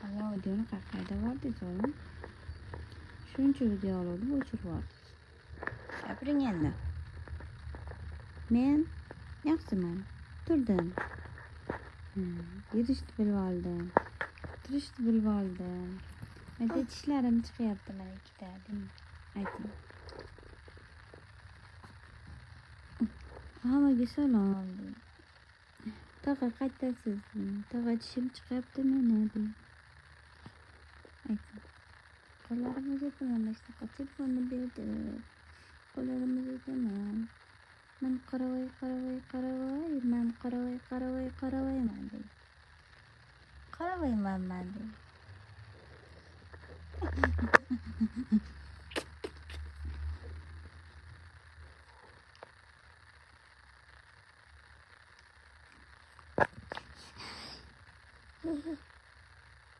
Ana videoni qayerda bordingiz oğlum? Shuncha videolarni o'chirib yubordingiz. Gapiring endi. Men yaxshiman. Turdim. Yurishni bilib oldim. Turishni bilib oldim. Mayda tishlarim chiqyapti mana ikkita. Ayting. Hammaga salom. Tag'a qaytasiz. Tag'a tishim chiqyapti meni deng. Ayting. Qo'llarimizga mana shunaqa telefonni berdi. Qo'llarimizga tamam. Men qaravayman deng. Qaravayman men deng.